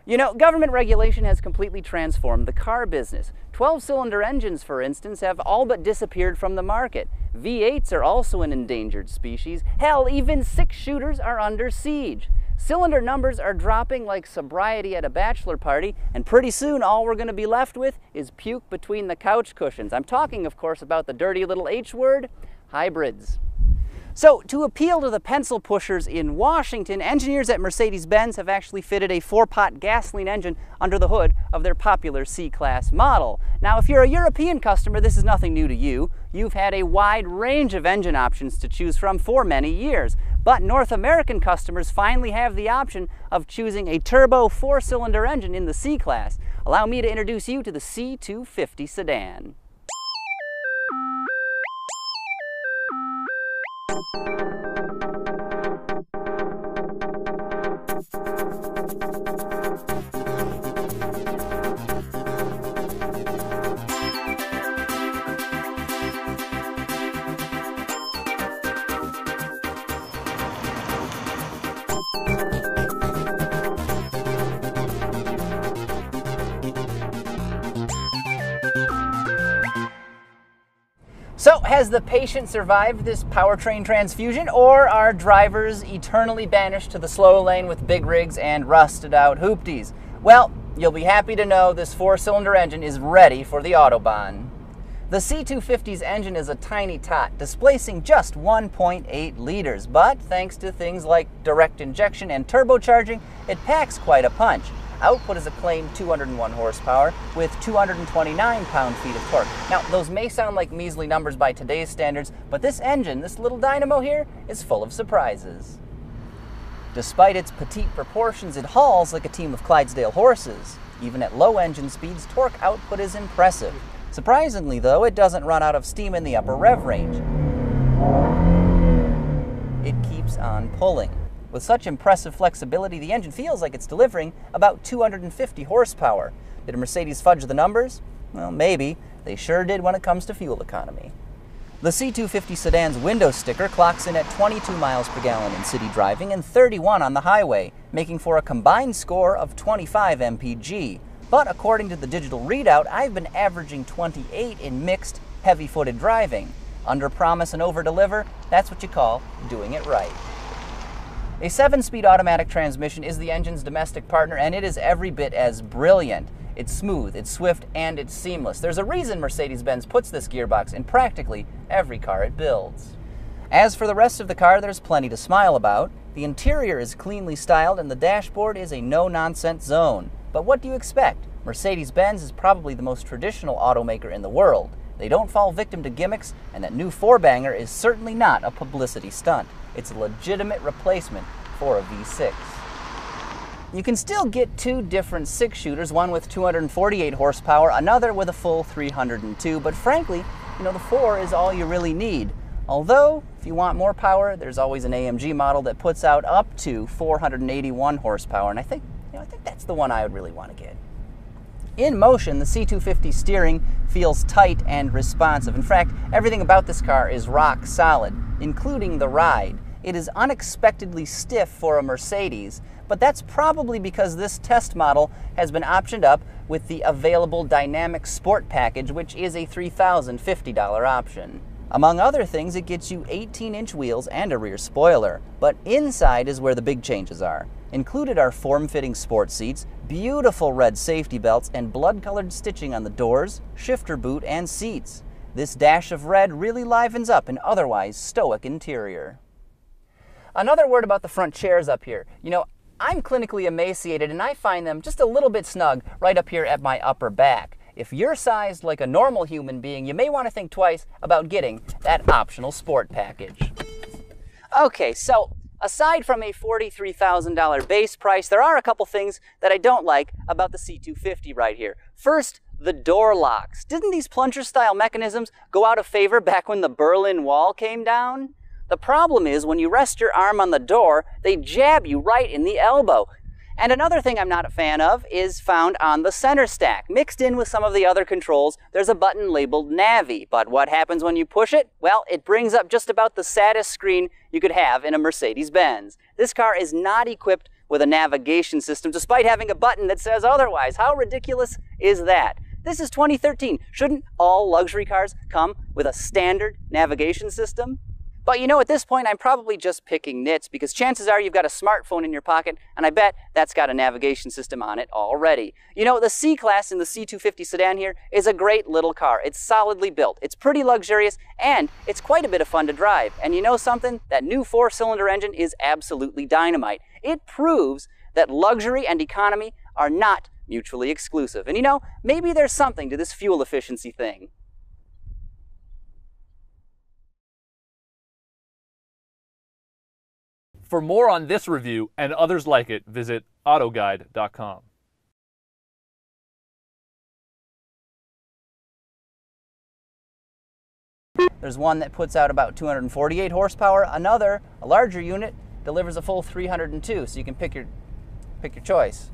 You know, government regulation has completely transformed the car business. 12-cylinder engines, for instance, have all but disappeared from the market. V8s are also an endangered species. Hell, even six-shooters are under siege. Cylinder numbers are dropping like sobriety at a bachelor party, and pretty soon all we're going to be left with is puke between the couch cushions. I'm talking, of course, about the dirty little H word, hybrids. So, to appeal to the pencil pushers in Washington, engineers at Mercedes-Benz have actually fitted a 4-pot gasoline engine under the hood of their popular C-Class model. Now, if you're a European customer, this is nothing new to you. You've had a wide range of engine options to choose from for many years. But North American customers finally have the option of choosing a turbo 4-cylinder engine in the C-Class. Allow me to introduce you to the C250 sedan. So, has the patient survived this powertrain transfusion, or are drivers eternally banished to the slow lane with big rigs and rusted out hoopties? Well, you'll be happy to know this 4-cylinder engine is ready for the Autobahn. The C250's engine is a tiny tot, displacing just 1.8 liters, but thanks to things like direct injection and turbocharging, it packs quite a punch. Output is a claimed 201 horsepower with 229 pound-feet of torque. Now, those may sound like measly numbers by today's standards, but this engine, this little dynamo here, is full of surprises. Despite its petite proportions, it hauls like a team of Clydesdale horses. Even at low engine speeds, torque output is impressive. Surprisingly, though, it doesn't run out of steam in the upper rev range. It keeps on pulling. With such impressive flexibility, the engine feels like it's delivering about 250 horsepower. Did Mercedes fudge the numbers? Well, maybe. They sure did when it comes to fuel economy. The C250 sedan's window sticker clocks in at 22 miles per gallon in city driving and 31 on the highway, making for a combined score of 25 mpg. But according to the digital readout, I've been averaging 28 in mixed, heavy-footed driving. Under promise and over deliver, that's what you call doing it right. A 7-speed automatic transmission is the engine's domestic partner, and it is every bit as brilliant. It's smooth, it's swift, and it's seamless. There's a reason Mercedes-Benz puts this gearbox in practically every car it builds. As for the rest of the car, there's plenty to smile about. The interior is cleanly styled, and the dashboard is a no-nonsense zone. But what do you expect? Mercedes-Benz is probably the most traditional automaker in the world. They don't fall victim to gimmicks, and that new 4-banger is certainly not a publicity stunt. It's a legitimate replacement for a V6. You can still get two different 6-shooters, one with 248 horsepower, another with a full 302, but frankly, the 4 is all you really need. Although, if you want more power, there's always an AMG model that puts out up to 481 horsepower, and I think that's the one I would really want to get. In motion, the C250 steering feels tight and responsive. In fact, everything about this car is rock solid, including the ride. It is unexpectedly stiff for a Mercedes, but that's probably because this test model has been optioned up with the available Dynamic Sport package, which is a $3,050 option. Among other things, it gets you 18-inch wheels and a rear spoiler, but inside is where the big changes are. Included are form-fitting sport seats, beautiful red safety belts, and blood-colored stitching on the doors, shifter boot, and seats. This dash of red really livens up an otherwise stoic interior. Another word about the front chairs up here. I'm clinically emaciated, and I find them just a little bit snug right up here at my upper back. If you're sized like a normal human being, you may want to think twice about getting that optional sport package. Okay, so aside from a $43,000 base price, there are a couple things that I don't like about the C250 right here. First, the door locks. Didn't these plunger-style mechanisms go out of favor back when the Berlin Wall came down? The problem is, when you rest your arm on the door, they jab you right in the elbow. And another thing I'm not a fan of is found on the center stack. Mixed in with some of the other controls, there's a button labeled Navi. But what happens when you push it? Well, it brings up just about the saddest screen you could have in a Mercedes-Benz. This car is not equipped with a navigation system despite having a button that says otherwise. How ridiculous is that? This is 2013. Shouldn't all luxury cars come with a standard navigation system? But you know, at this point, I'm probably just picking nits because chances are you've got a smartphone in your pocket, and I bet that's got a navigation system on it already. You know, the C-Class in the C250 sedan here is a great little car. It's solidly built, it's pretty luxurious, and it's quite a bit of fun to drive. And you know something? That new 4-cylinder engine is absolutely dynamite. It proves that luxury and economy are not mutually exclusive. And you know, maybe there's something to this fuel efficiency thing. For more on this review and others like it, visit autoguide.com. There's one that puts out about 248 horsepower. Another, a larger unit, delivers a full 302, so you can pick your choice.